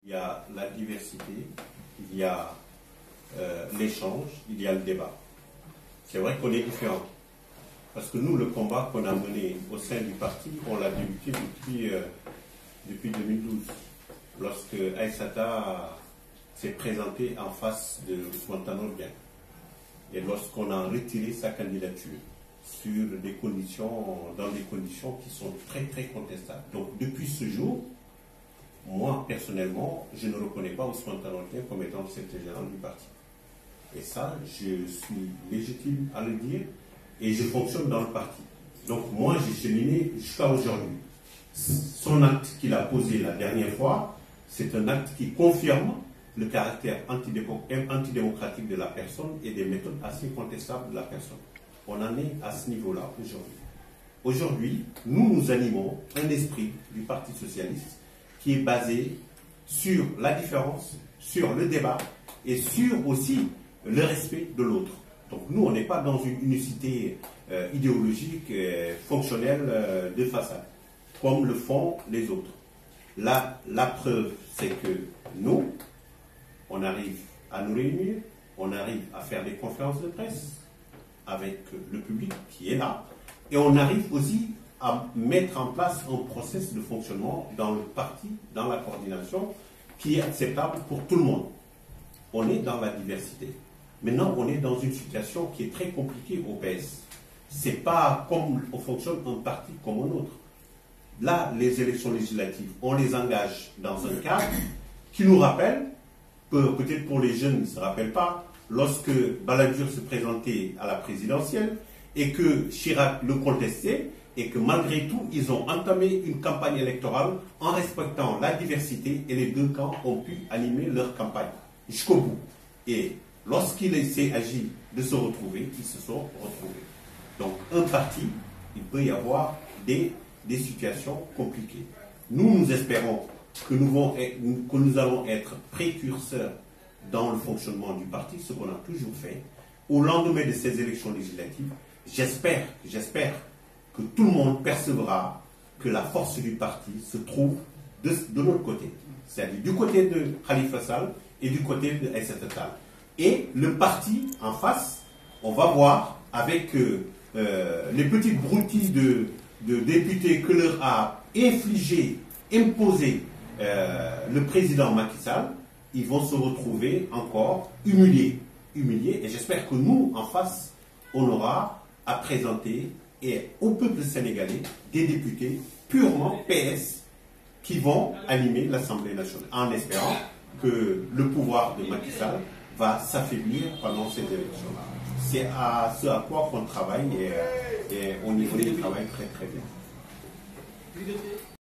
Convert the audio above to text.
Il y a la diversité, il y a l'échange, il y a le débat. C'est vrai qu'on est différents. Parce que nous, le combat qu'on a mené au sein du parti, on l'a débuté depuis 2012. Lorsque Aïssata s'est présenté en face de Ousmane Tanor Dieng. Et lorsqu'on a retiré sa candidature dans des conditions qui sont très très contestables. Donc depuis ce jour, moi personnellement, je ne reconnais pas Ousmane Tanor Dieng comme étant le secrétaire général du parti. Et ça, je suis légitime à le dire et je fonctionne dans le parti. Donc moi, j'ai cheminé jusqu'à aujourd'hui. Son acte qu'il a posé la dernière fois, c'est un acte qui confirme le caractère antidémocratique de la personne et des méthodes assez contestables de la personne. On en est à ce niveau-là aujourd'hui. Aujourd'hui, nous animons un esprit du Parti socialiste qui est basé sur la différence, sur le débat et sur aussi le respect de l'autre. Donc nous, on n'est pas dans une unicité idéologique, fonctionnelle de façade, comme le font les autres. Là, la preuve, c'est que nous, on arrive à nous réunir, on arrive à faire des conférences de presse avec le public qui est là, et on arrive aussi à mettre en place un processus de fonctionnement dans le parti, dans la coordination, qui est acceptable pour tout le monde. On est dans la diversité. Maintenant, on est dans une situation qui est très compliquée au PS. C'est pas comme on fonctionne un parti comme un autre. Là, les élections législatives, on les engage dans un cadre qui nous rappelle, peut-être pour les jeunes, ils ne se rappellent pas, lorsque Balladur se présentait à la présidentielle et que Chirac le contestait et que malgré tout, ils ont entamé une campagne électorale en respectant la diversité et les deux camps ont pu animer leur campagne jusqu'au bout. Et lorsqu'il s'est agi de se retrouver, ils se sont retrouvés. Donc un parti, il peut y avoir des situations compliquées. Nous espérons que nous allons être précurseurs dans le fonctionnement du parti, ce qu'on a toujours fait. Au lendemain de ces élections législatives, j'espère que tout le monde percevra que la force du parti se trouve de notre côté. C'est-à-dire du côté de Khalifa Sall et du côté de Aïssata Tall. Et le parti, en face, on va voir avec les petites broutilles de députés que leur a imposé le président Macky Sall, ils vont se retrouver encore humiliés. Et j'espère que nous, en face, on aura à présenter au peuple sénégalais des députés purement PS qui vont animer l'Assemblée nationale, en espérant que le pouvoir de Macky Sall va s'affaiblir pendant ces élections-là. C'est à ce à quoi on travaille et on y travaille très très bien.